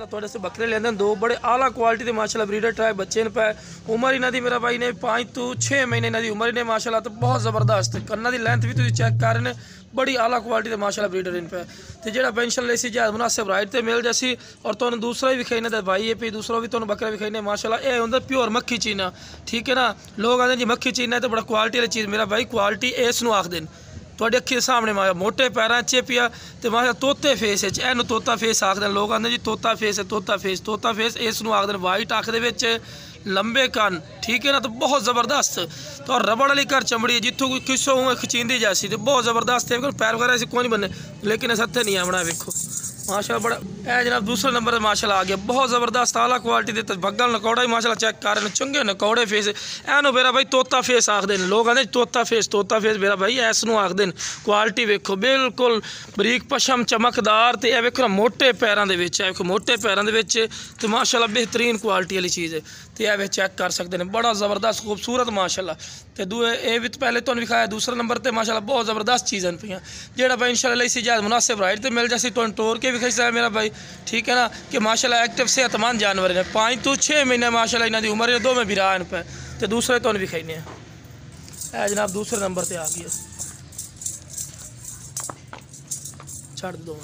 माशाल्लाह थोड़े से बकरे लेंदे दो बड़े आला क्वालिटी के माशाल्लाह ब्रीडर ट्राई बच्चे ने पे उम्र इन्हां दी मेरा भाई ने 5 तो 6 महीने इन्हां दी उम्र ने माशाल्लाह तो बहुत ज़बरदस्त कन्ना दी लेंथ भी तुसीं चेक कर रहे बड़ी आला क्वालिटी के माशाल्लाह ब्रीडर इन पे तो जेड़ा इंशाल्लाह इसी जहाज मुनासिब राइट ते मिल जासी। और तुहानूं दूसरा भी विखाई ना भाई ये भी दूसरा भी तुहानूं बकरा विखाई ने माशाल्लाह ये हुंदा प्योर मक्खी चीना, ठीक है ना। लोग आखदे जी मक्खी चीना है तो बड़ा क्वालिटी वाली चीज़, मेरा भाई क्वालिटी इस नूं आखदे थोड़े अखी के सामने माया मोटे पैर चेपिया तो माशा तोते फेस एनू तोता फेस आखते हैं। लोग आते जी तोता फेस है, तोता फेस इस नूं आखदे वाइट अख दे लंबे कान, ठीक है ना। तो बहुत ज़बरदस्त तो रबड़ वाली घर चमड़ी जितों कोई किसों खचींदी जैसी तो बहुत ज़बरदस्त है। पैर वगैरह ऐसे कोई नहीं बने लेकिन इस हथे नहीं आना वेखो माशाल्लाह बड़ा है जनाब। दूसरे नंबर माशाल्लाह आ गया बहुत ज़बरदस्त आला क्वालिटी दे भगल नकौड़ा ही माशाल्लाह चेक कर रहे चंगे नकौड़े फेस एनू मेरा भाई तोता फेस आखते हैं। लोग आते तोता फेस मेरा भाई ऐस नूं आखते हैं। क्वालिटी वेखो बिल्कुल बरीक पशम चमकदार तो यह वेखो ना मोटे पैरों के वेखो मोटे पैरों के तो माशाल्लाह बेहतरीन क्वालिटी वाली चीज़ है। तो यह चेक कर सकते हैं बड़ा ज़बरदस्त खूबसूरत माशाल्लाह। तो दूए ये भी पहले तो दिखाया दूसरे नंबर पर माशाल्लाह बहुत ज़बरदस्त चीज़ें पे जेड़ा भाई इंशाल्लाह इसी जहाज मुनासिब राइट तो मिल जासी तो टोर के भी खिस्सा है मेरा भाई, ठीक है ना। कि माशाल्लाह एक्टिव सेहतमंद जानवर ने 5 तो 6 महीने माशाल्लाह इन्हों की उम्र दो में बिरा इन पे तो दूसरे तो भी खाई है जनाब। दूसरे नंबर पर आ गया छड़ दो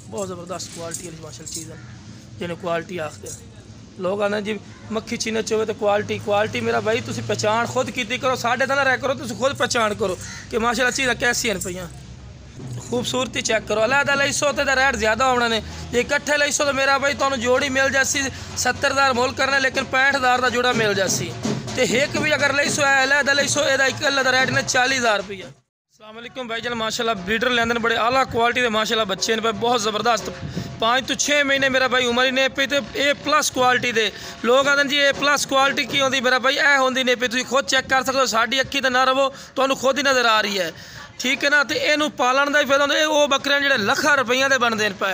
बहुत ज़बरदस्त क्वालिटी वाली माशाल्लाह चीज़ है जिन्हें क्वालिटी आखते हैं। लोग आते जी मक्खी चीने चोवे तो क्वालिटी मेरा भाई तुम पहचान खुद की करो साढ़े तो ना रह करो तुम खुद पहचान करो कि माशाल्लाह चीज़ा कैसी हैं पे खूबसूरती चेक करो। अलहदा लई सौ तो रेट ज़्यादा होना ने जे इकट्ठे लई सौ तो मेरा भाई तुहानूं जोड़ी मिल जासी 70,000 मुल करना लेकिन 65,000 का जोड़ा मिल जासी। तो एक भी अगर लई सौ है अलहदा लई सौ यदा इकल्ला का रेट ने 40,000 रुपया। अस्सलाम वालेकुम भाई जान माशाल्लाह ब्रीडर लेंदे बड़े आला क्वालिटी के माशाल्लाह बच्चे ने बहुत ज़बरदस्त 5 तो 6 महीने मेरा भाई उम्र ने पे तो A+ क्वालिटी दे। लोग आते जी A+ क्वालिटी की होंगी मेरा भाई ए होंगी ने पे तुम खुद चेक कर सकते हो साड़ी अखी तो ना रवो तो खुद ही नज़र आ रही है, ठीक है ना। तो इनू पालन का ही फायदा होंगे वो बकरियां जो लाखां रुपया के बनते हैं पे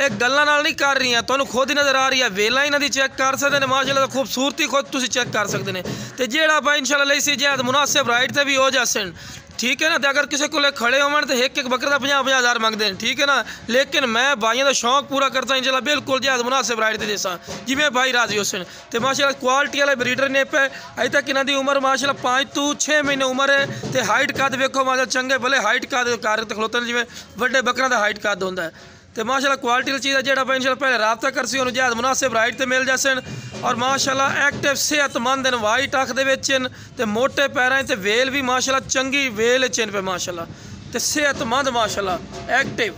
एक गल्लां नाल नहीं कर रही हैं तो खुद ही नज़र आ रही है। वेला इन्हां दी चेक कर सकते हैं माशाल्लाह खूबसूरती खुद तुम चेक कर सकते हैं। तो जेड़ा भाई इंशाल्लाह लई सी जहाज मुनासिब राइट से भी हो जासन, ठीक है ना। तो अगर किसी को खड़े होवन तो एक बकरे का 50,000 मंगते हैं, ठीक है ना। लेकिन मैं भाइयों का शौक पूरा करता इंशाल्लाह बिल्कुल जहाज मुनासिब राइट से जैसा जिमें भाई राजी हुसन। तो माशाल्लाह क्वालिटी वाले ब्रीडर ने पे अजे तक इन्हों की उम्र माशाल्लाह 5 तो 6 महीने उम्र है। तो हाइट कद वेखो माशाल्लाह चंगे भले हाइट कद कार खलोते हैं जिमें वड्डे बकरों का हाइट कद होंदा है। तो माशाल्लाह क्वालिटी वाली चीज़ है जेड़ा भाई इंशाल्लाह पहले रब्ता कर सी जहाज मुनासिब राइट तो मिल जासन। और माशाल्लाह एक्टिव सेहतमंद हैं वाइट अख दे मोटे पैर तो वेल भी माशाल्लाह चंगी वेल च पे माशाल्लाह तो सेहतमंद माशाल्लाह एक्टिव